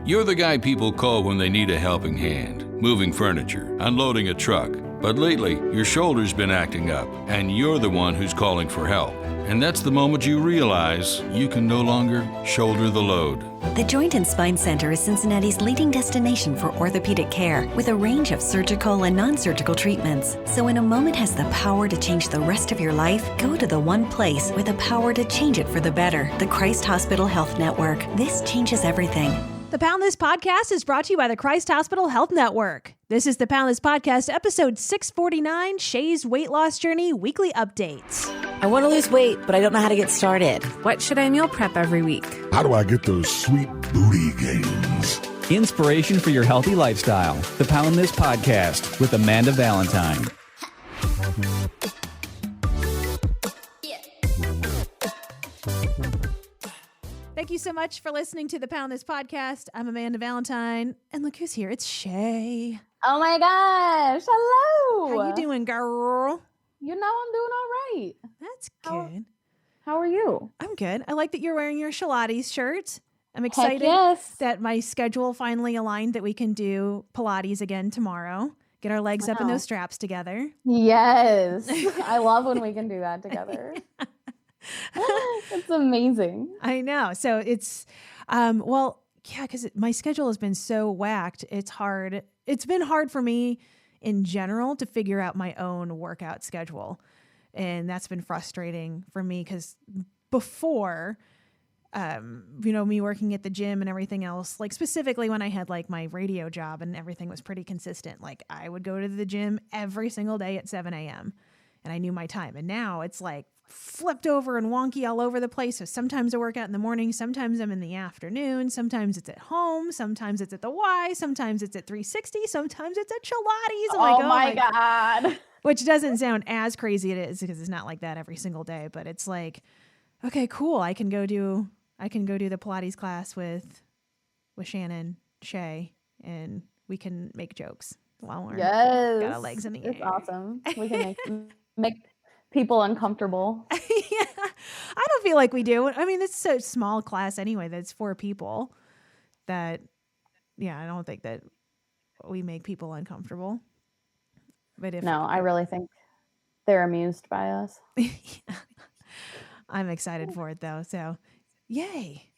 You're the guy people call when they need a helping hand, moving furniture, unloading a truck. But lately, your shoulder's been acting up, and you're the one who's calling for help. And that's the moment you realize you can no longer shoulder the load. The Joint and Spine Center is Cincinnati's leading destination for orthopedic care with a range of surgical and non-surgical treatments. So when a moment has the power to change the rest of your life, go to the one place with the power to change it for the better, the Christ Hospital Health Network. This changes everything. The Pound This Podcast is brought to you by the Christ Hospital Health Network. This is the Pound This Podcast, episode 649, Shay's Weight Loss Journey Weekly Updates. I want to lose weight, but I don't know how to get started. What should I meal prep every week? How do I get those sweet booty gains? Inspiration for your healthy lifestyle. The Pound This Podcast with Amanda Valentine. Thank you so much for listening to the Pound This Podcast. I'm Amanda Valentine, and look who's here. It's Shay. Oh my gosh. Hello. How you doing, girl? You know I'm doing all right. That's good. How are you? I'm good. I like that you're wearing your Pilates shirt. I'm excited that my schedule finally aligned that we can do Pilates again tomorrow. Get our legs up in those straps together. Yes. I love when we can do that together. It's amazing. I know. So it's, because my schedule has been so whacked. It's hard. It's been hard for me in general to figure out my own workout schedule. And that's been frustrating for me because before, me working at the gym and everything else, like specifically when I had like my radio job and everything was pretty consistent, like I would go to the gym every single day at 7 a.m. and I knew my time. And now it's like flipped over and wonky all over the place. So sometimes I work out in the morning, sometimes I'm in the afternoon, sometimes it's at home, sometimes it's at the Y, sometimes it's at 360, sometimes it's at Pilates. Oh my God. Which doesn't sound as crazy it is because it's not like that every single day, but it's like, okay, cool. I can go do the Pilates class with Shannon, Shay, and we can make jokes while we're got our legs in the air. It's awesome. We can make people uncomfortable. Yeah, I don't feel like we do. I mean, it's a small class anyway. That's 4 people. I don't think that we make people uncomfortable. But I really think they're amused by us. I'm excited for it though. So, yay!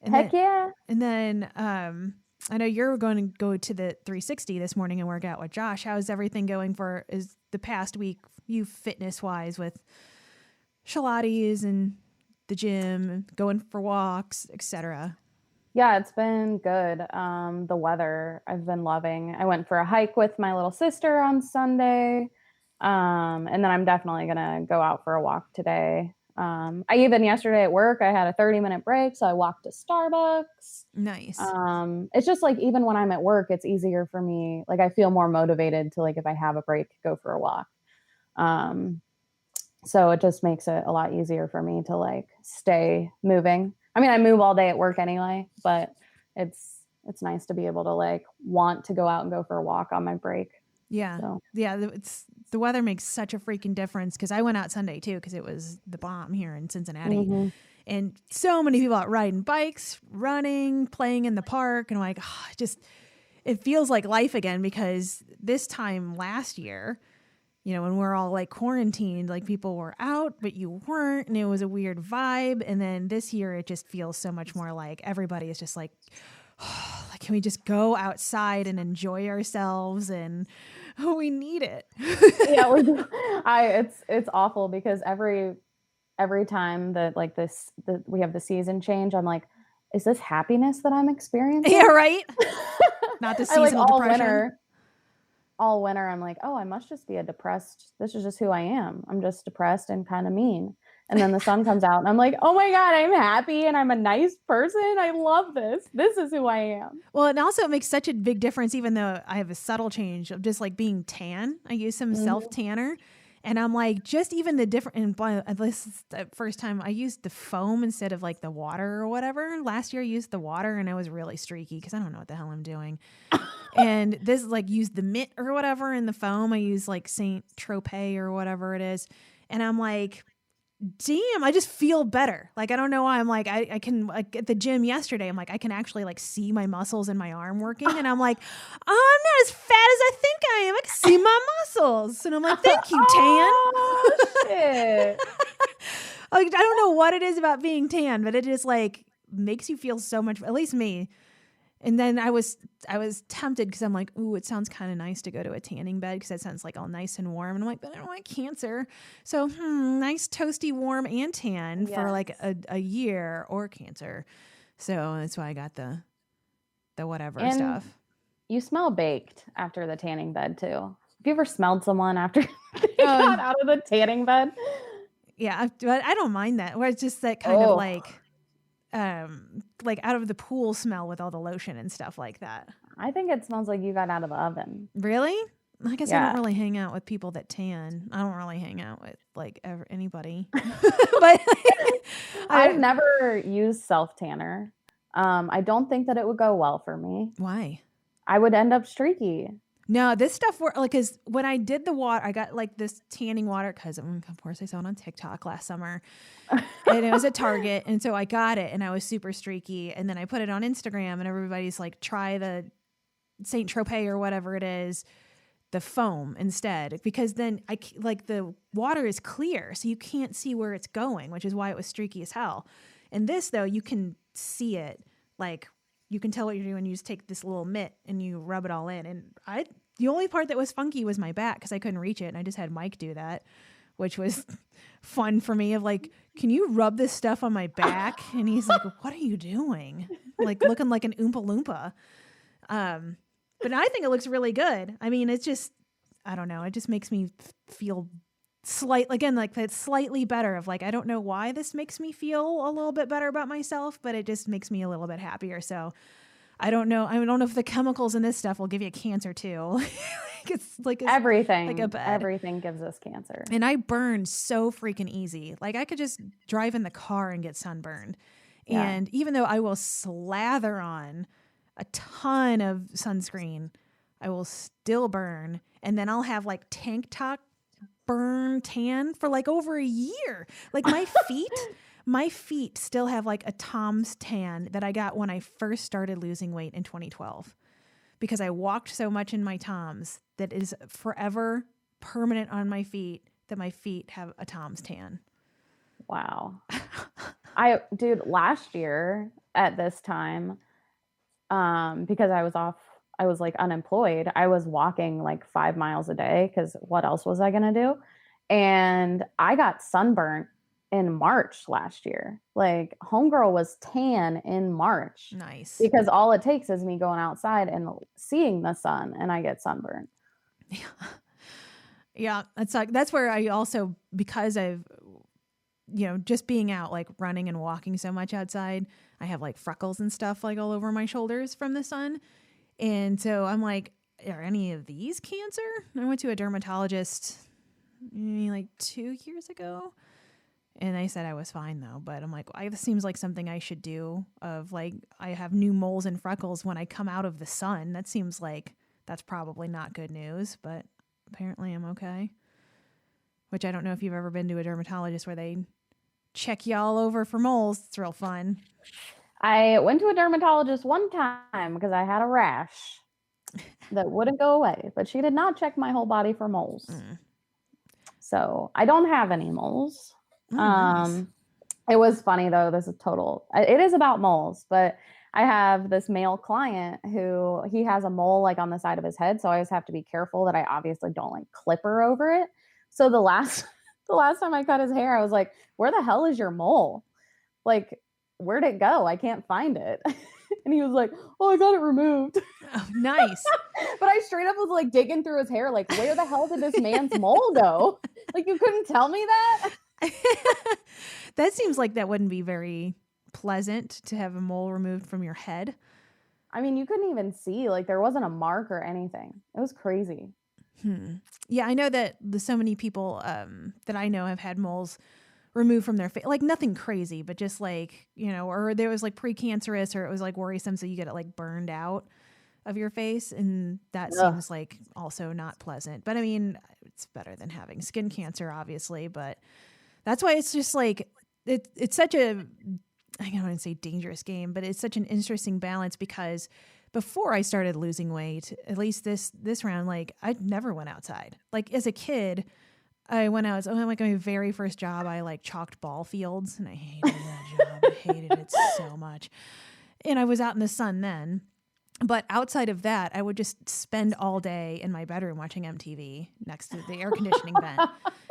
Heck yeah! And then I know you're going to go to the 360 this morning and work out with Josh. How's everything going is the past week, you fitness-wise with Pilates and the gym, going for walks, etc.? Yeah, it's been good. The weather I've been loving. I went for a hike with my little sister on Sunday. And then I'm definitely going to go out for a walk today. Yesterday at work, I had a 30-minute break. So I walked to Starbucks. Nice. It's just like, even when I'm at work, it's easier for me. Like I feel more motivated to, like, if I have a break, go for a walk. So it just makes it a lot easier for me to like stay moving. I mean, I move all day at work anyway, but it's nice to be able to like want to go out and go for a walk on my break. Yeah. So. Yeah. The weather makes such a freaking difference. Cause I went out Sunday too, cause it was the bomb here in Cincinnati. Mm-hmm. And so many people out riding bikes, running, playing in the park. And I'm like, it feels like life again, because this time last year, when we're all like quarantined, like people were out, but you weren't, and it was a weird vibe. And then this year, it just feels so much more like everybody is just like, can we just go outside and enjoy ourselves? And we need it. Yeah, it's awful because every time that like we have the season change, I'm like, is this happiness that I'm experiencing? Yeah, right. Not the seasonal depression. All winter, I'm like, oh, I must just be this is just who I am. I'm just depressed and kind of mean. And then the sun comes out and I'm like, oh my God, I'm happy and I'm a nice person. I love this. This is who I am. Well, and also it makes such a big difference, even though I have a subtle change of just like being tan. I use some self-tanner. And I'm like, just even the different, and this is the first time I used the foam instead of like the water or whatever. Last year I used the water and it was really streaky because I don't know what the hell I'm doing. And this like used the mitt or whatever in the foam. I use like Saint Tropez or whatever it is. And I'm like, damn, I just feel better. Like, I don't know why. I'm like, I can, like, at the gym yesterday, I'm like, I can actually like see my muscles in my arm working. And I'm like, oh, I'm not as fat as I think I am. I can see my muscles. And I'm like, thank you, tan. Oh, shit. Like, I don't know what it is about being tan, but it just like makes you feel so much, at least me. And then I was tempted because I'm like, ooh, it sounds kind of nice to go to a tanning bed because that sounds like all nice and warm. And I'm like, but I don't want cancer. So nice, toasty, warm, and tan for like a year, or cancer. So that's why I got the whatever And stuff. you smell baked after the tanning bed too. Have you ever smelled someone after they got out of the tanning bed? Yeah, but I don't mind that. Where it's just that kind of like out of the pool smell with all the lotion and stuff like that. I think it smells like you got out of the oven. Really? I guess I don't really hang out with people that tan. I don't really hang out with like anybody. But I've never used self tanner. I don't think that it would go well for me. Why? I would end up streaky. No, this stuff like, because when I did the water, I got like this tanning water because of course I saw it on TikTok last summer, and it was at Target, and so I got it, and I was super streaky, and then I put it on Instagram, and everybody's like, try the Saint Tropez or whatever it is, the foam instead, because then like the water is clear, so you can't see where it's going, which is why it was streaky as hell. And this though, you can see it, like you can tell what you're doing. You just take this little mitt and you rub it all in. And the only part that was funky was my back because I couldn't reach it, and I just had Mike do that, which was fun for me. Of like, can you rub this stuff on my back? And he's like, what are you doing? Like looking like an Oompa Loompa. But I think it looks really good. I mean, it's just, I don't know. It just makes me feel it's slightly better. Of like, I don't know why this makes me feel a little bit better about myself, but it just makes me a little bit happier. So I don't know. I don't know if the chemicals in this stuff will give you cancer too. It's like everything. Like a bed. Everything gives us cancer. And I burn so freaking easy. Like I could just drive in the car and get sunburned. Yeah. And even though I will slather on a ton of sunscreen, I will still burn. And then I'll have like tank top burn tan for like over a year. Like my feet still have like a Tom's tan that I got when I first started losing weight in 2012, because I walked so much in my Toms that is forever permanent on my feet, that my feet have a Tom's tan. Wow. Dude, last year at this time, because I was like unemployed, I was walking like 5 miles a day because what else was I going to do? And I got sunburnt in March last year. Like homegirl was tan in March. Nice. Because all it takes is me going outside and seeing the sun and I get sunburnt. Yeah. That's where I also, because I've, just being out, like running and walking so much outside, I have like freckles and stuff like all over my shoulders from the sun. And so I'm like, are any of these cancer? I went to a dermatologist like 2 years ago, and they said I was fine though. But I'm like, this seems like something I should do, of like, I have new moles and freckles when I come out of the sun. That seems like that's probably not good news, but apparently I'm okay. Which I don't know if you've ever been to a dermatologist where they check you all over for moles. It's real fun. I went to a dermatologist one time because I had a rash that wouldn't go away, but she did not check my whole body for moles. So I don't have any moles. Nice. It was funny though. It is about moles, but I have this male client who he has a mole like on the side of his head. So I always have to be careful that I obviously don't like clipper over it. So the last time I cut his hair, I was like, where the hell is your mole? Like, where'd it go? I can't find it. And he was like, oh, I got it removed. Oh, nice. But I straight up was like digging through his hair. Like, where the hell did this man's mole go? Like, you couldn't tell me that? That seems like that wouldn't be very pleasant to have a mole removed from your head. I mean, you couldn't even see. Like, there wasn't a mark or anything. It was crazy. Yeah, I know that so many people that I know have had moles removed from their face, like nothing crazy, but just like, or there was like precancerous, or it was like worrisome, so you get it like burned out of your face, and that seems like also not pleasant. But I mean, it's better than having skin cancer, obviously, but That's why it's just like, it's such a, I don't want to say dangerous game, but it's such an interesting balance because before I started losing weight, at least this round, like I never went outside. Like as a kid, I went out, like my very first job, I like chalked ball fields and I hated that job. I hated it so much. And I was out in the sun then. But outside of that, I would just spend all day in my bedroom watching MTV next to the air conditioning vent.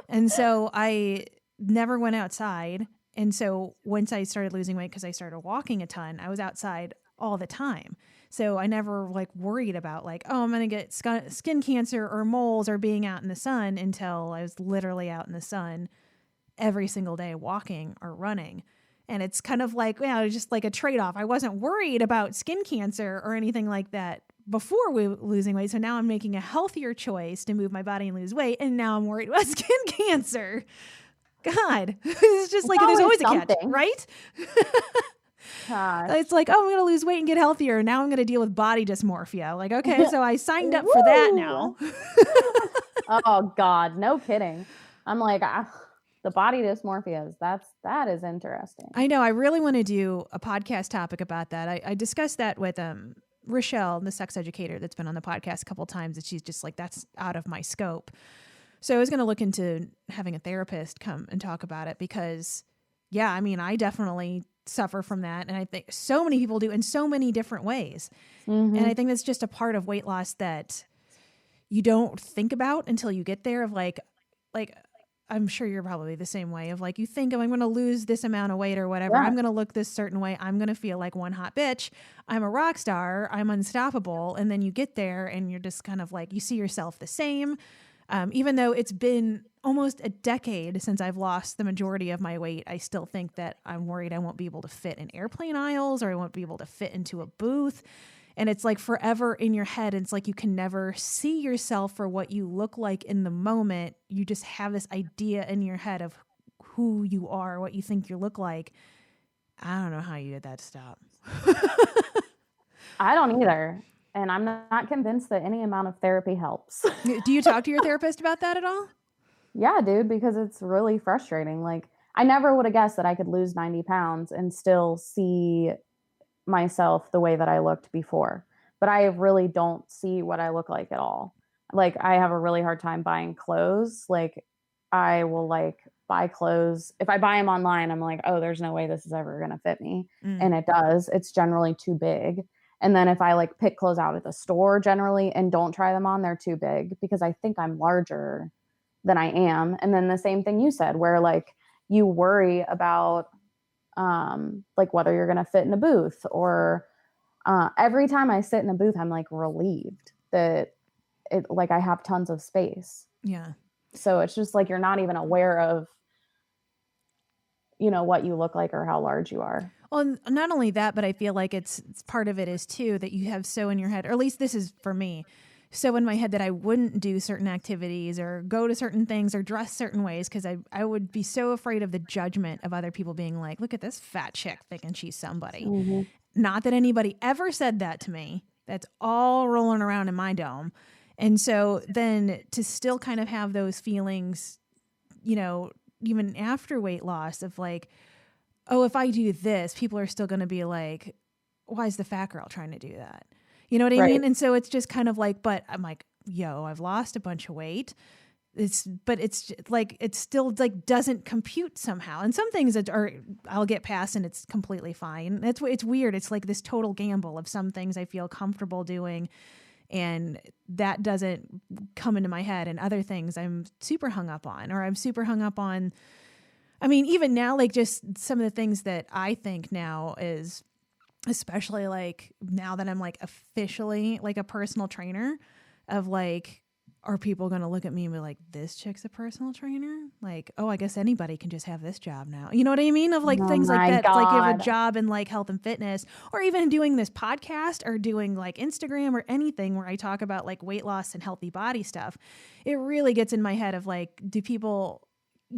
And so I never went outside. And so once I started losing weight, because I started walking a ton, I was outside all the time. So I never like worried about like, oh, I'm going to get skin cancer or moles or being out in the sun until I was literally out in the sun every single day walking or running. And it's kind of like, just like a trade-off. I wasn't worried about skin cancer or anything like that before losing weight. So now I'm making a healthier choice to move my body and lose weight. And now I'm worried about skin cancer. God, it's just like there's always a catch, right? It's like, oh, I'm going to lose weight and get healthier. Now I'm going to deal with body dysmorphia. Like, okay, so I signed up for that now. Oh, God, no kidding. I'm like, the body dysmorphias, that is interesting. I know. I really want to do a podcast topic about that. I discussed that with Rochelle, the sex educator that's been on the podcast a couple of times, and she's just like, that's out of my scope. So I was going to look into having a therapist come and talk about it because, yeah, I mean, I definitely suffer from that. And I think so many people do in so many different ways. Mm-hmm. And I think that's just a part of weight loss that you don't think about until you get there of like, I'm sure you're probably the same way of like, you think I'm going to lose this amount of weight or whatever. Yeah. I'm going to look this certain way. I'm going to feel like one hot bitch. I'm a rock star. I'm unstoppable. And then you get there and you're just kind of like, you see yourself the same. Even though it's been almost a decade since I've lost the majority of my weight, I still think that I'm worried I won't be able to fit in airplane aisles or I won't be able to fit into a booth. And it's like forever in your head. It's like you can never see yourself for what you look like in the moment. You just have this idea in your head of who you are, what you think you look like. I don't know how you get that to stop. I don't either. And I'm not convinced that any amount of therapy helps. Do you talk to your therapist about that at all? Yeah, dude, because it's really frustrating. Like, I never would have guessed that I could lose 90 pounds and still see myself the way that I looked before. But I really don't see what I look like at all. Like, I have a really hard time buying clothes. Like, I will like buy clothes. If I buy them online, I'm like, oh, there's no way this is ever going to fit me. And it does. It's generally too big. And then if I like pick clothes out at the store generally and don't try them on, they're too big because I think I'm larger than I am. And then the same thing you said, where like you worry about like whether you're going to fit in a booth or every time I sit in a booth, I'm like relieved that it like I have tons of space. Yeah. So it's just like, you're not even aware of, you know, what you look like or how large you are. Well, not only that, but I feel like it's part of it is too that you have so in your head, or at least this is for me, so in my head that I wouldn't do certain activities or go to certain things or dress certain ways because I would be so afraid of the judgment of other people being like, look at this fat chick thinking she's somebody. Mm-hmm. Not that anybody ever said that to me. That's all rolling around in my dome. And so then to still kind of have those feelings, you know, even after weight loss of like, oh, if I do this, people are still going to be like, why is the fat girl trying to do that? You know what I mean? And so it's just kind of like, but I'm like, yo, I've lost a bunch of weight. But it's like, it still like doesn't compute somehow. And some things are, I'll get past and it's completely fine. It's weird. It's like this total gamble of some things I feel comfortable doing and that doesn't come into my head, and other things I'm super hung up on, or I'm super hung up on. I mean, even now, like just some of the things that I think now is, especially like now that I'm like officially like a personal trainer, of like, are people going to look at me and be like, this chick's a personal trainer? Like, oh, I guess anybody can just have this job now. You know what I mean? Of like things like that, like you have a job in like health and fitness, or even doing this podcast or doing like Instagram or anything where I talk about like weight loss and healthy body stuff. It really gets in my head of like, do people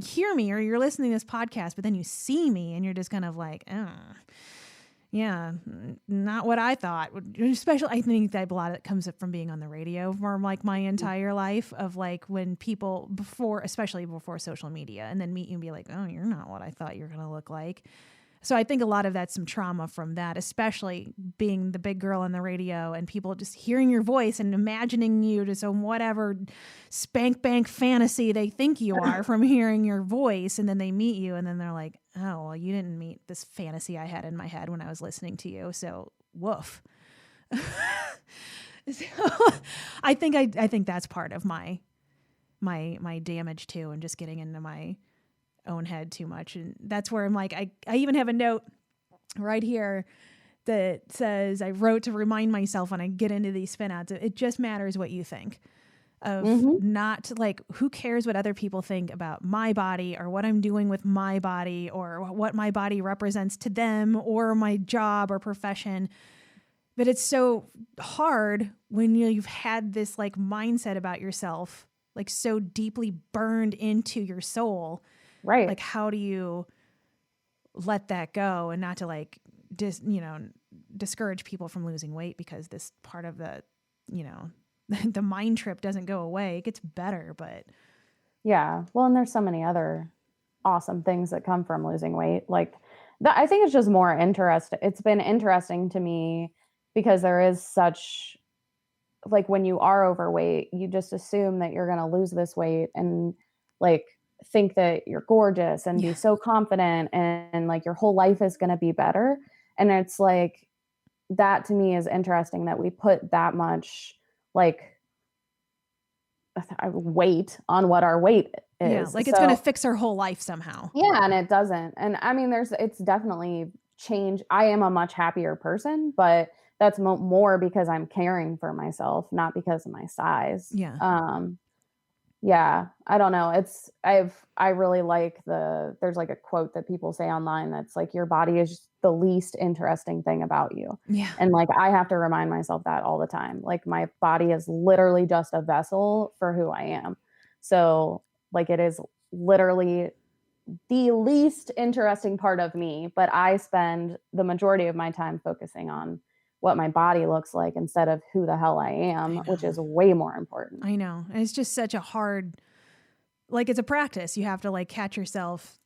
hear me, or you're listening to this podcast, but then you see me and you're just kind of like, Yeah, not what I thought. Especially, I think that a lot of it comes up from being on the radio for like my entire life of like when people especially before social media, and then meet you and be like, oh, you're not what I thought you're going to look like. So I think a lot of that's some trauma from that, especially being the big girl on the radio and people just hearing your voice and imagining you to some whatever spank bank fantasy they think you are from hearing your voice. And then they meet you and then they're like, oh, well, you didn't meet this fantasy I had in my head when I was listening to you. So woof. So, I think that's part of my damage too, and just getting into my own head too much. And that's where I'm like, I even have a note right here that says, I wrote to remind myself when I get into these spin outs, it just matters what you think of not like, who cares what other people think about my body or what I'm doing with my body or what my body represents to them or my job or profession. But it's so hard when you've had this like mindset about yourself, like so deeply burned into your soul. Right. Like, how do you let that go and not to like, discourage people from losing weight because this part of the, the mind trip doesn't go away. It gets better, but. Yeah. Well, and there's so many other awesome things that come from losing weight. Like that, I think it's just more interesting. It's been interesting to me because there is such, like when you are overweight, you just assume that you're going to lose this weight and like think that you're gorgeous and be so confident and like your whole life is going to be better. And it's like, that to me is interesting that we put that much like weight on what our weight is. Yeah, like it's going to fix our whole life somehow. Yeah, and it doesn't. And I mean, it's definitely changed. I am a much happier person, but that's more because I'm caring for myself, not because of my size. Yeah. Yeah, I don't know. I really like there's like a quote that people say online that's like, your body is the least interesting thing about you. Yeah. And like, I have to remind myself that all the time. Like my body is literally just a vessel for who I am. So like, it is literally the least interesting part of me, but I spend the majority of my time focusing on what my body looks like instead of who the hell I am, which is way more important. I know. And it's just such a hard, like it's a practice. You have to like catch yourself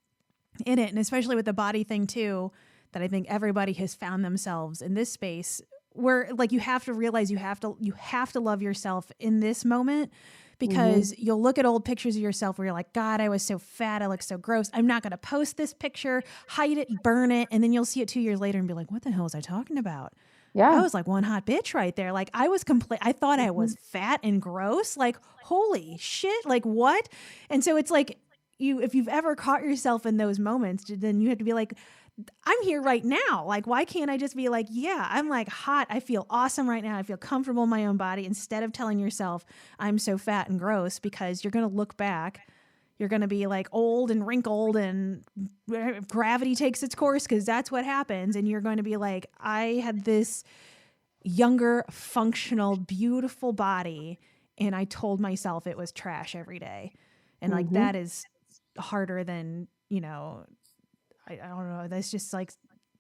in it. And especially with the body thing too, that I think everybody has found themselves in this space where like you have to realize you have to love yourself in this moment, because you'll look at old pictures of yourself where you're like, God, I was so fat. I look so gross. I'm not going to post this picture, hide it, burn it. And then you'll see it 2 years later and be like, what the hell was I talking about? Yeah. I was like one hot bitch right there. Like I was I thought I was fat and gross. Like, holy shit. Like what? And so it's like if you've ever caught yourself in those moments, then you have to be like, I'm here right now. Like, why can't I just be like, yeah, I'm like hot. I feel awesome right now. I feel comfortable in my own body, instead of telling yourself I'm so fat and gross, because you're going to look back. You're going to be like old and wrinkled and gravity takes its course, because that's what happens. And you're going to be like, I had this younger, functional, beautiful body, and I told myself it was trash every day. And like, that is harder than, I don't know. That's just like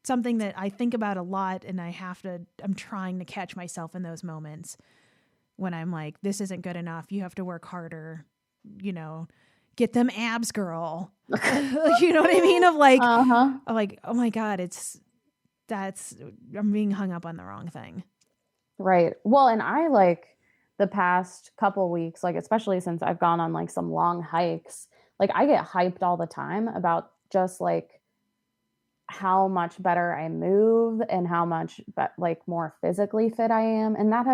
something that I think about a lot, and I'm trying to catch myself in those moments when I'm like, this isn't good enough. You have to work harder, get them abs, girl. You know what I mean? Of like, of like, oh my God, I'm being hung up on the wrong thing. Right. Well, and I like the past couple weeks, like, especially since I've gone on like some long hikes, like I get hyped all the time about just like how much better I move and how much like more physically fit I am. And that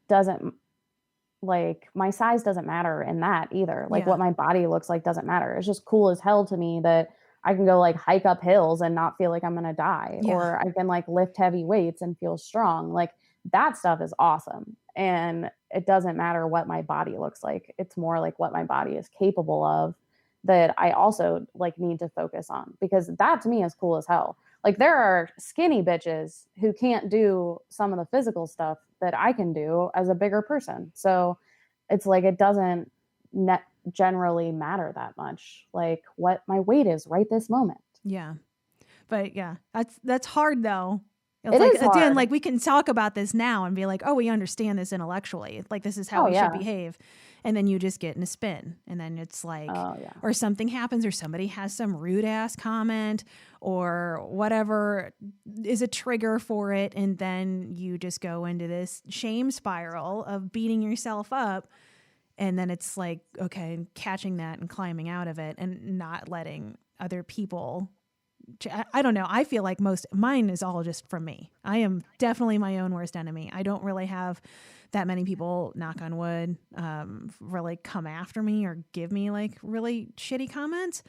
doesn't, like, my size doesn't matter in that either. Like what my body looks like doesn't matter. It's just cool as hell to me that I can go like hike up hills and not feel like I'm going to die, or I can like lift heavy weights and feel strong. Like that stuff is awesome. And it doesn't matter what my body looks like. It's more like what my body is capable of that I also like need to focus on, because that to me is cool as hell. Like there are skinny bitches who can't do some of the physical stuff that I can do as a bigger person. So it's like, it doesn't generally matter that much, like what my weight is right this moment. Yeah. But yeah, that's hard though. It's It like is at the end, hard. like we can talk about this now and be like, oh, we understand this intellectually. Like this is how Oh, we yeah. should behave. And then you just get in a spin. And then it's like, Oh, yeah. or something happens or somebody has some rude ass comment or whatever is a trigger for it. And then you just go into this shame spiral of beating yourself up. And then it's like, okay, catching that and climbing out of it and not letting other people. I don't know. I feel like mine is all just from me. I am definitely my own worst enemy. I don't really have that many people, knock on wood, really come after me or give me like really shitty comments.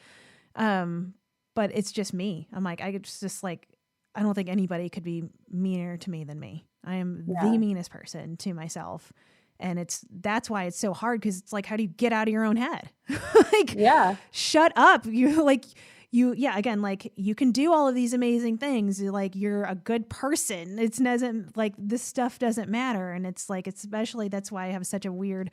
But it's just me. I'm like, I don't think anybody could be meaner to me than me. I am the meanest person to myself. And that's why it's so hard. 'Cause it's like, how do you get out of your own head? Like, shut up. Again, like you can do all of these amazing things. Like you're a good person. It doesn't like this stuff doesn't matter. And it's like, especially that's why I have such a weird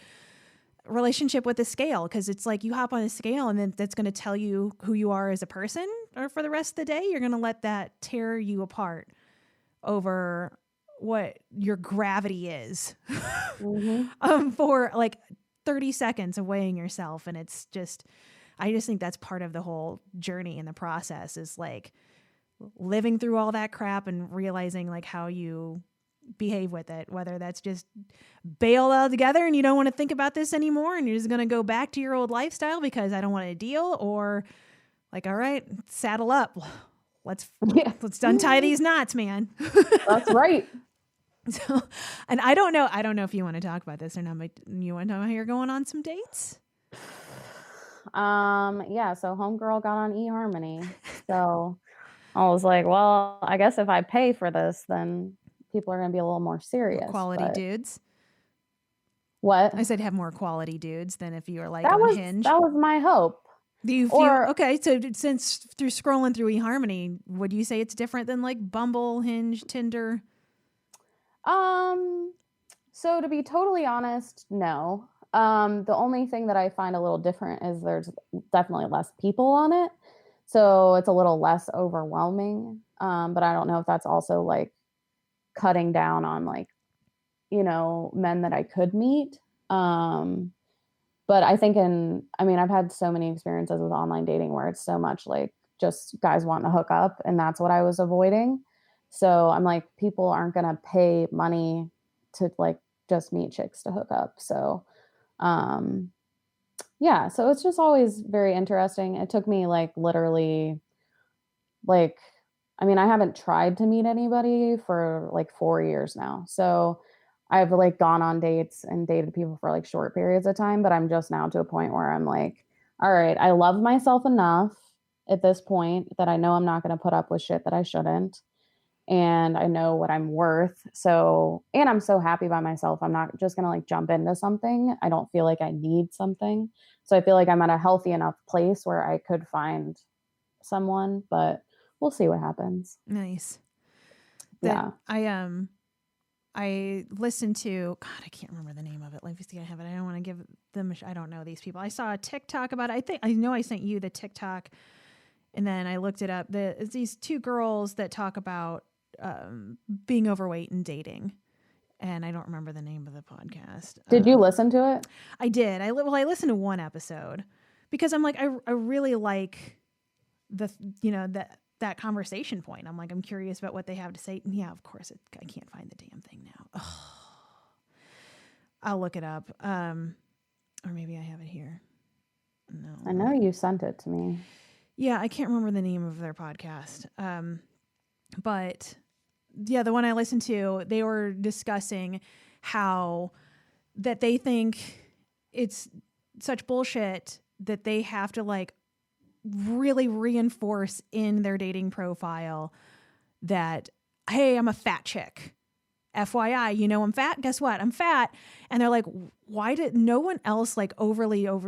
relationship with the scale. 'Cause it's like you hop on a scale and then that's going to tell you who you are as a person, or for the rest of the day, you're going to let that tear you apart over what your gravity is for like 30 seconds of weighing yourself. And I just think that's part of the whole journey and the process is like living through all that crap and realizing like how you behave with it, whether that's just bail altogether and you don't want to think about this anymore and you're just going to go back to your old lifestyle because I don't want to deal, or like, all right, saddle up. Let's untie these knots, man. That's right. So, and I don't know if you want to talk about this or not, but you want to know how you're going on some dates? Yeah, so homegirl got on eHarmony. So I was like, well, I guess if I pay for this, then people are going to be a little more serious. Quality dudes. What? I said have more quality dudes than if you were like on Hinge. That was my hope. Okay, so since through scrolling through eHarmony, would you say it's different than like Bumble, Hinge, Tinder? So to be totally honest, no. The only thing that I find a little different is there's definitely less people on it. So it's a little less overwhelming. But I don't know if that's also like cutting down on like, men that I could meet. But I think I've had so many experiences with online dating where it's so much like just guys wanting to hook up, and that's what I was avoiding. So I'm like, people aren't going to pay money to like just meet chicks to hook up. So so it's just always very interesting. It took me like literally I haven't tried to meet anybody for like 4 years now. So I've like gone on dates and dated people for like short periods of time, but I'm just now to a point where I'm like, all right, I love myself enough at this point that I know I'm not going to put up with shit that I shouldn't. And I know what I'm worth. So, and I'm so happy by myself. I'm not just going to like jump into something. I don't feel like I need something. So I feel like I'm at a healthy enough place where I could find someone, but we'll see what happens. Nice. Yeah. I listened to, God, I can't remember the name of it. Let me see, I have it. I don't want to give them, I don't know these people. I saw a TikTok about it. I know I sent you the TikTok and then I looked it up. It's these two girls that talk about being overweight and dating. And I don't remember the name of the podcast. Did you listen to it? I did. I listened to one episode because I'm like, I really like that conversation point. I'm like, I'm curious about what they have to say. And yeah, of course, I can't find the damn thing now. Oh, I'll look it up. Or maybe I have it here. No, I know you sent it to me. Yeah, I can't remember the name of their podcast. But yeah, the one I listened to, they were discussing how that they think it's such bullshit that they have to like really reinforce in their dating profile that, hey, I'm a fat chick. FYI, I'm fat. Guess what? I'm fat. And they're like, why did no one else like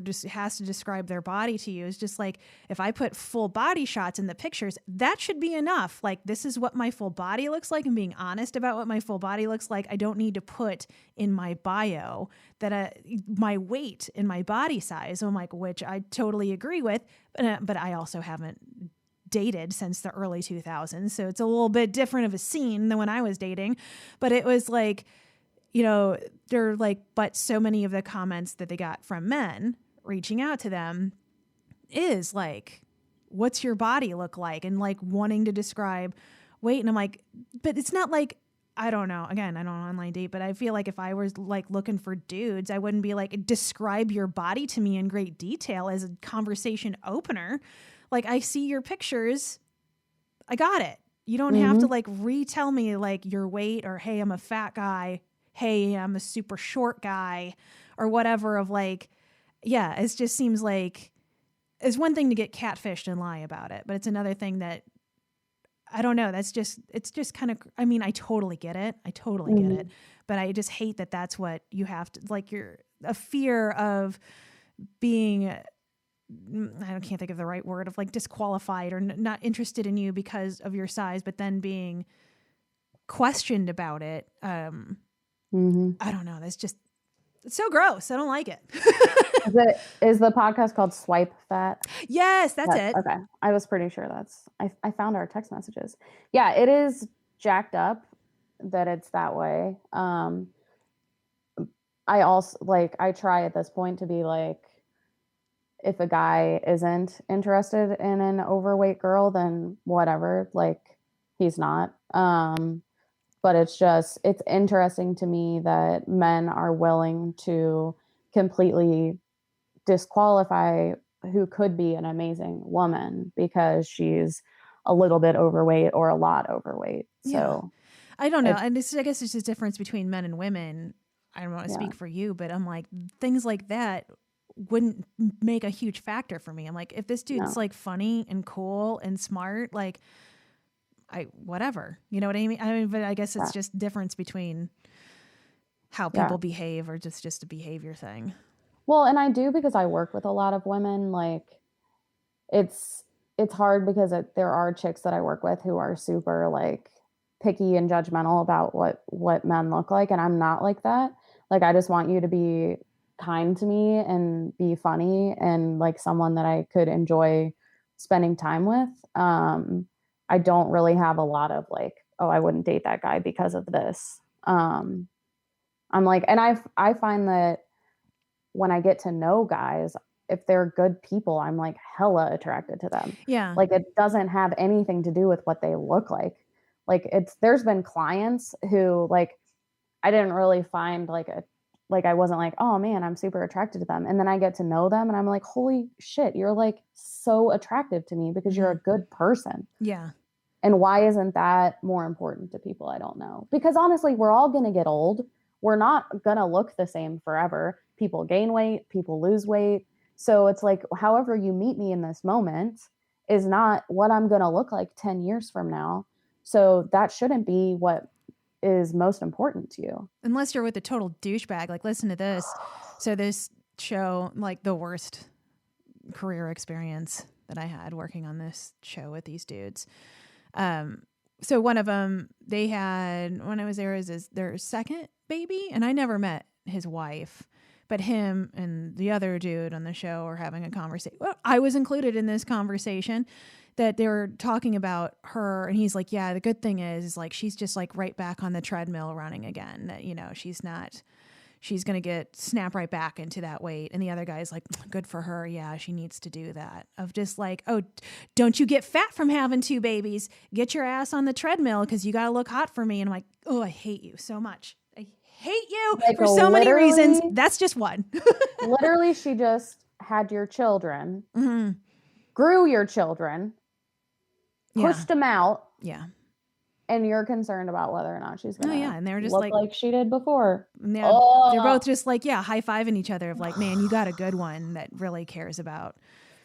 just has to describe their body to you? It's just like, if I put full body shots in the pictures, that should be enough. Like, this is what my full body looks like, and being honest about what my full body looks like. I don't need to put in my bio that my weight and my body size. I'm like, which I totally agree with, but I also haven't dated since the early 2000s. So it's a little bit different of a scene than when I was dating. But it was like, you know, they're like, but so many of the comments that they got from men reaching out to them is like, what's your body look like? And like wanting to describe weight. And I'm like, but it's not like, I don't know. Again, I don't online date, but I feel like if I was like looking for dudes, I wouldn't be like, describe your body to me in great detail as a conversation opener. Like, I see your pictures. I got it. You don't have to like retell me like your weight or, hey, I'm a fat guy. Hey, I'm a super short guy or whatever of like, yeah, it just seems like it's one thing to get catfished and lie about it, but it's another thing that I don't know. It's just kind of, I mean, I totally get it. I totally get it. But I just hate that that's what you have to, like, you're a fear of being, I can't think of the right word, of like disqualified or not interested in you because of your size, but then being questioned about it. I don't know. That's just, it's so gross. I don't like it. Is the podcast called Swipe Fat? Yes, that's it. Okay. I was pretty sure I found our text messages. Yeah, it is jacked up that it's that way. I also like, I try at this point to be like, if a guy isn't interested in an overweight girl, then whatever, like he's not. But it's interesting to me that men are willing to completely disqualify who could be an amazing woman because she's a little bit overweight or a lot overweight. So I don't know. And I guess it's just a difference between men and women. I don't want to speak for you, but I'm like, things like that wouldn't make a huge factor for me. I'm like, if this dude's like funny and cool and smart, like whatever, you know what I mean? I mean, but I guess it's just difference between how people behave or just a behavior thing. Well, and I do because I work with a lot of women. Like it's hard because there are chicks that I work with who are super like picky and judgmental about what men look like. And I'm not like that. Like, I just want you to be kind to me and be funny and like someone that I could enjoy spending time with. I don't really have a lot of like, oh, I wouldn't date that guy because of this. I'm like, and I find that when I get to know guys, if they're good people, I'm like hella attracted to them. Yeah. Like, it doesn't have anything to do with what they look like. Like, there's been clients who like, I didn't really find I wasn't like, oh man, I'm super attracted to them. And then I get to know them and I'm like, holy shit, you're like so attractive to me because you're a good person. Yeah. And why isn't that more important to people? I don't know. Because honestly, we're all going to get old. We're not going to look the same forever. People gain weight, people lose weight. So it's like, however you meet me in this moment is not what I'm going to look like 10 years from now. So that shouldn't be what is most important to you. Unless you're with a total douchebag. Like, listen to this. So this show, like the worst career experience that I had working on this show with these dudes. So one of them, they had, when I was there, is their second baby, and I never met his wife, but him and the other dude on the show are having a conversation. Well, I was included in this conversation that they were talking about her, and he's like, yeah, the good thing is like, she's just like right back on the treadmill running again, that, you know, she's going to snap right back into that weight. And the other guy's like, good for her. Yeah, she needs to do that. Of just like, oh, don't you get fat from having 2 babies. Get your ass on the treadmill because you got to look hot for me. And I'm like, oh, I hate you so much. I hate you like, for so many reasons. That's just one. Literally, she just had your children, grew your children, pushed them out. Yeah. And you're concerned about whether or not she's going to and they were just look like she did before. They're both just like, high-fiving each other of like, man, you got a good one that really cares about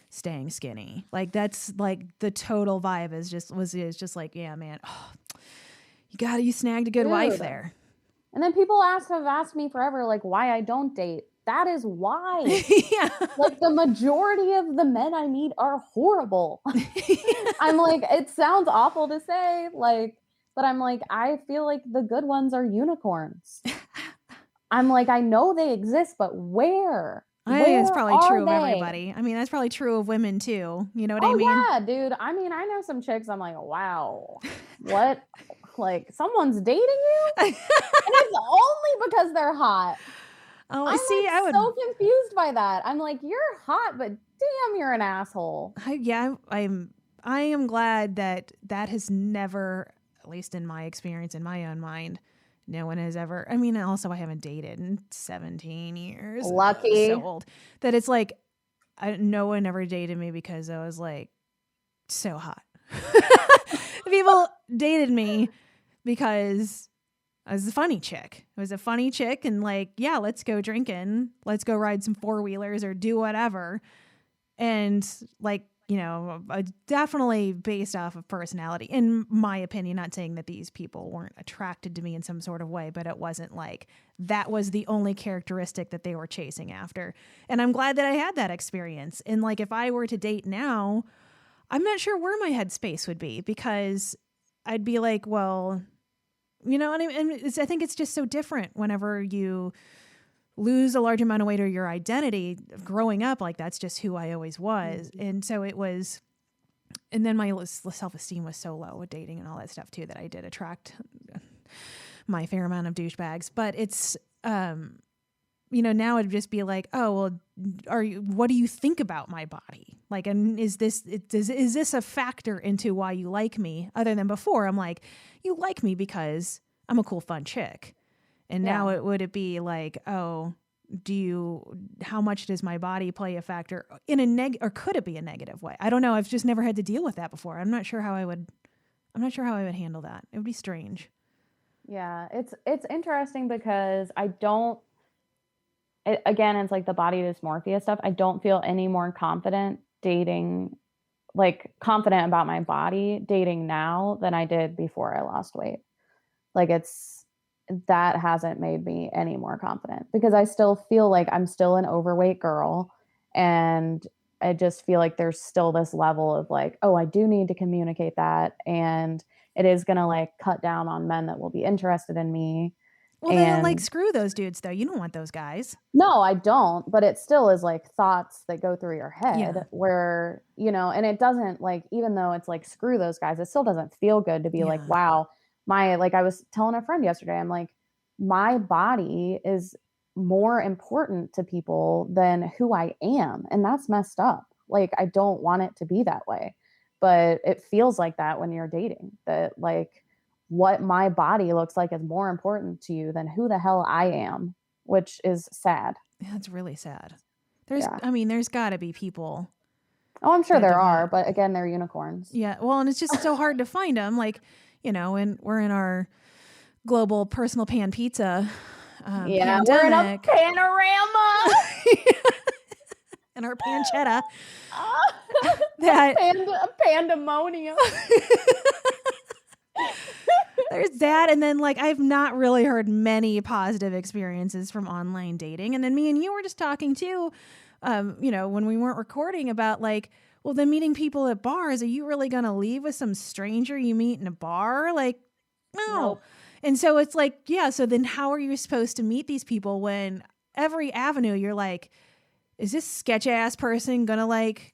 staying skinny. Like, that's like the total vibe is just like, yeah, man, you snagged a good wife there. And then people have asked me forever, like, why I don't date. That is why. Yeah. Like, the majority of the men I meet are horrible. I'm like, it sounds awful to say, like, but I'm like, I feel like the good ones are unicorns. I'm like, I know they exist, but where? I think it's probably Where true of are they? everybody. I mean, that's probably true of women too. You know what I Oh mean? yeah, dude. I mean, I know some chicks. I'm like, wow, what? Like someone's dating you, and it's only because they're hot. Oh, I'm see, like I would. so confused by that. I'm like, you're hot, but damn, you're an asshole. I am glad that has never, at least in my experience, in my own mind, no one has ever. I mean, also I haven't dated in 17 years. Lucky. So old that it's like no one ever dated me because I was like so hot. People dated me because I was a funny chick. I was a funny chick and like, yeah, let's go drinking. Let's go ride some four-wheelers or do whatever. And like, you know, definitely based off of personality, in my opinion, not saying that these people weren't attracted to me in some sort of way, but it wasn't like that was the only characteristic that they were chasing after. And I'm glad that I had that experience. And like, if I were to date now, I'm not sure where my headspace would be because I'd be like, well, you know, and I think it's just so different whenever you lose a large amount of weight or your identity growing up. Like that's just who I always was. And so it was, and then my self-esteem was so low with dating and all that stuff too, that I did attract my fair amount of douchebags. But it's, you know, now it'd just be like, oh, well, what do you think about my body? Like, and is this a factor into why you like me? Other than before, I'm like, you like me because I'm a cool, fun chick. And now would it be like, oh, how much does my body play a factor in a or could it be a negative way? I don't know. I've just never had to deal with that before. I'm not sure how I would handle that. It would be strange. Yeah, it's interesting because again, it's like the body dysmorphia stuff. I don't feel any more confident confident about my body dating now than I did before I lost weight. Like that hasn't made me any more confident because I still feel like I'm still an overweight girl. And I just feel like there's still this level of like, oh, I do need to communicate that. And it is going to like cut down on men that will be interested in me. Well, then like screw those dudes though. You don't want those guys. No, I don't. But it still is like thoughts that go through your head where, you know, and it doesn't like, even though it's like, screw those guys, it still doesn't feel good to be like, wow, like I was telling a friend yesterday, I'm like, my body is more important to people than who I am. And that's messed up. Like, I don't want it to be that way, but it feels like that when you're dating, that like what my body looks like is more important to you than who the hell I am, which is sad. Yeah, it's really sad. There's gotta be people. Oh, I'm sure there are, but again, they're unicorns. Yeah. Well, and it's just so hard to find them. Like, you know, and we're in our global personal pan pizza pandemic. We're in a panorama. And our pancetta. Pandemonium. There's that. And then like, I've not really heard many positive experiences from online dating. And then me and you were just talking too, you know, when we weren't recording about like, well, then meeting people at bars, are you really going to leave with some stranger you meet in a bar? Like, no. Nope. And so it's like, yeah. So then how are you supposed to meet these people when every avenue you're like, is this sketch ass person going to like,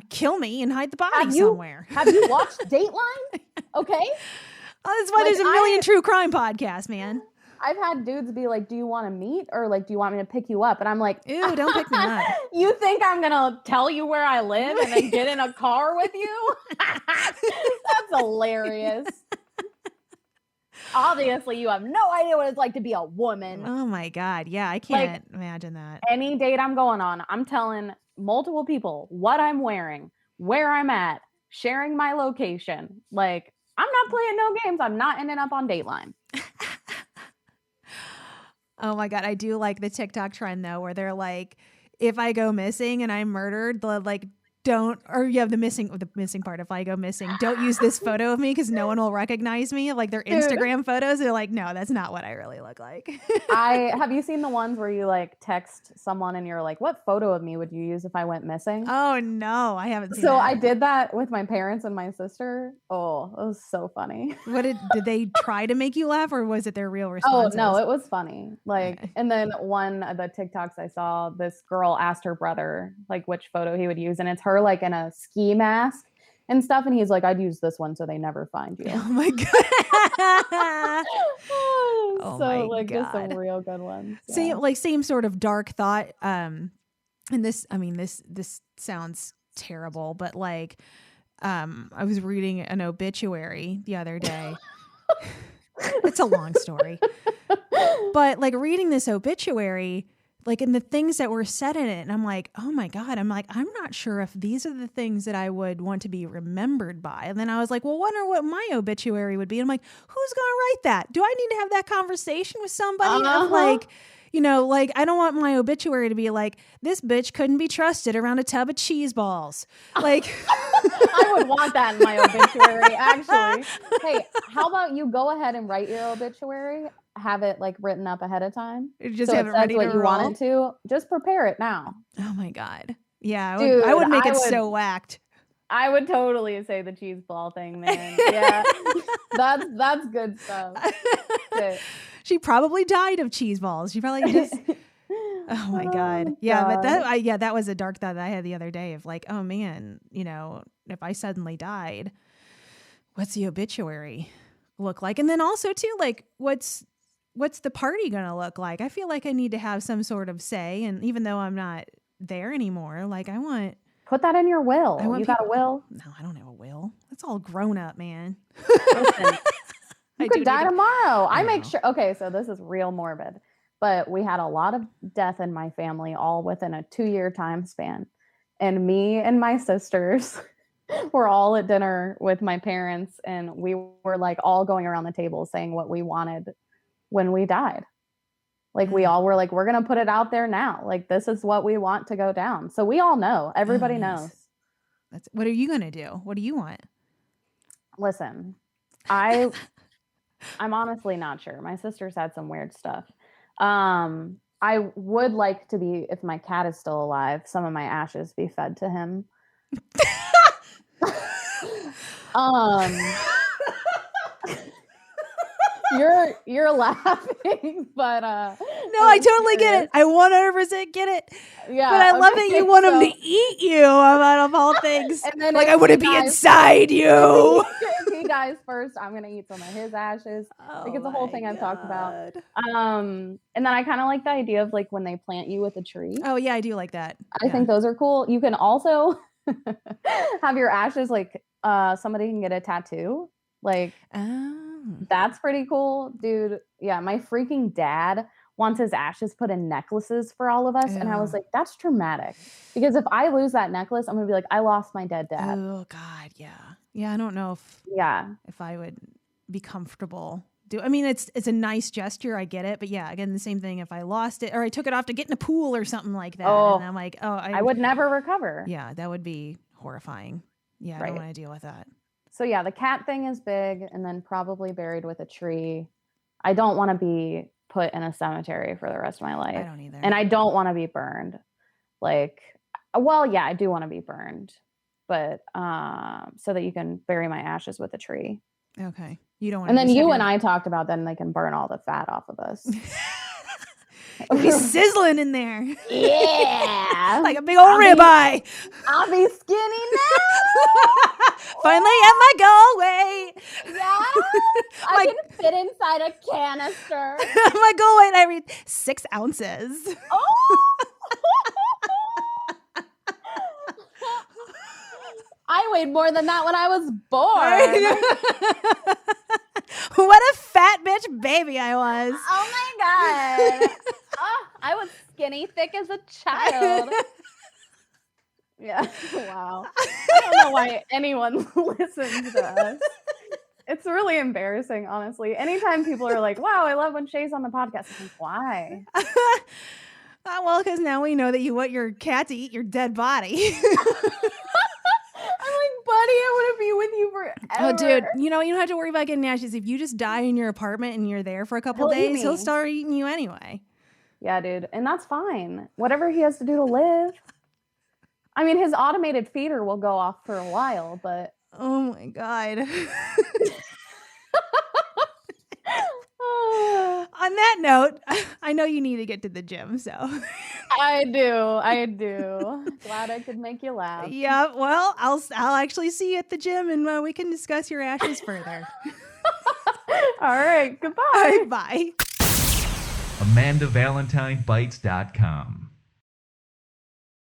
kill me and hide the body somewhere? Have you watched Dateline? Okay. That's why there's a million true crime podcasts, man. I've had dudes be like, do you want to meet or like, do you want me to pick you up? And I'm like, ew, don't pick me up. You think I'm going to tell you where I live and then get in a car with you? That's hilarious. Obviously, you have no idea what it's like to be a woman. Oh my God. Yeah, I can't imagine that. Any date I'm going on, I'm telling multiple people what I'm wearing, where I'm at, sharing my location. Like, I'm not playing no games. I'm not ending up on Dateline. Oh my God. I do like the TikTok trend though, where they're like, if I go missing and I'm murdered, they'll like don't, or you have the missing part. If I go missing, don't use this photo of me because no one will recognize me. Like their Instagram photos, they're like, no, that's not what I really look like. Have you seen the ones where you like text someone and you're like, what photo of me would you use if I went missing? Oh no, I haven't seen So that. I did that with my parents and my sister. Oh, it was so funny. What did they try to make you laugh, or was it their real response? Oh no, it was funny. Like, and then one of the TikToks I saw, this girl asked her brother like which photo he would use, and it's her like in a ski mask and stuff, and he's like, I'd use this one so they never find you. Oh my god. So like just some real good ones. Yeah. Same sort of dark thought. And this sounds terrible, but like I was reading an obituary the other day. It's a long story. But like reading this obituary, like in the things that were said in it, and I'm like, oh my God, I'm not sure if these are the things that I would want to be remembered by. And then I was like, well, wonder what my obituary would be. And I'm like, who's going to write that? Do I need to have that conversation with somebody? Of like, you know, like I don't want my obituary to be like, this bitch couldn't be trusted around a tub of cheese balls. Like, I would want that in my obituary, actually. Hey, how about you go ahead and write your obituary? Have it like written up ahead of time. Just have it ready what to you roll. want it to. Just prepare it now. Oh my God. Yeah, Dude, I would make it so whacked. I would totally say the cheese ball thing, man. Yeah. that's good stuff. Shit. She probably died of cheese balls. She probably just oh my God. Yeah, God. But that was a dark thought that I had the other day of like, oh man, you know, if I suddenly died, what's the obituary look like? And then also too, like what's the party going to look like? I feel like I need to have some sort of say. And even though I'm not there anymore, like I want. Put that in your will. You got a will? No, I don't have a will. That's all grown up, man. Listen, you could die tomorrow. I make sure. Okay, so this is real morbid. But we had a lot of death in my family all within a 2-year time span. And me and my sisters were all at dinner with my parents. And we were like all going around the table saying what we wanted when we died. Like we all were like, we're going to put it out there now. Like this is what we want to go down. So we all know. Everybody knows. What are you going to do? What do you want? Listen, I'm honestly not sure. My sister's had some weird stuff. I would like to be, if my cat is still alive, some of my ashes be fed to him. You're laughing, but no, I totally get it. I 100% get it. Yeah, but I love that you want him to eat you of all things. And then like I want to be inside you. If he dies first, I'm gonna eat some of his ashes. Like it's a whole thing I've talked about. And then I kind of like the idea of like when they plant you with a tree. Oh yeah, I do like that. I think those are cool. You can also have your ashes like somebody can get a tattoo. Like that's pretty cool, dude. Yeah, my freaking dad wants his ashes put in necklaces for all of us. Ew. And I was like, that's traumatic. Because if I lose that necklace, I'm gonna be like, I lost my dead dad. Oh God, yeah. Yeah, I don't know if I would be comfortable. I mean, it's a nice gesture, I get it, but yeah, again, the same thing if I lost it or I took it off to get in a pool or something like that. And I'm like, I would never recover. Yeah, that would be horrifying. Yeah, I don't want to deal with that. So yeah, the cat thing is big, and then probably buried with a tree. I don't want to be put in a cemetery for the rest of my life. I don't either. And I don't want to be burned. Like, well, yeah, I do want to be burned, but so that you can bury my ashes with a tree. Okay. You don't want. And then you and I talked about then they can burn all the fat off of us. It'll be sizzling in there. Yeah. Like a big old ribeye. I'll be skinny now. Finally at my goal weight. Yeah. I can fit inside a canister. My goal weight, I read 6 ounces. Oh. I weighed more than that when I was born. What a fat bitch baby I was. Oh my God. I was skinny thick as a child. Yeah. Wow. I don't know why anyone listens to us. It's really embarrassing, honestly. Anytime people are like, wow, I love when Shay's on the podcast. I'm like, why? Well, because now we know that you want your cat to eat your dead body. forever. Oh, dude, you don't have to worry about getting ashes. If you just die in your apartment and you're there for a couple He'll eat days, he'll me. start eating you anyway. Yeah, dude. And that's fine. Whatever he has to do to live. I mean, his automated feeder will go off for a while, but... Oh, my God. On that note, I know you need to get to the gym, so... I do. Glad I could make you laugh. Yeah, well, I'll actually see you at the gym, and we can discuss your ashes further. All right, goodbye. Bye. AmandaValentineBites.com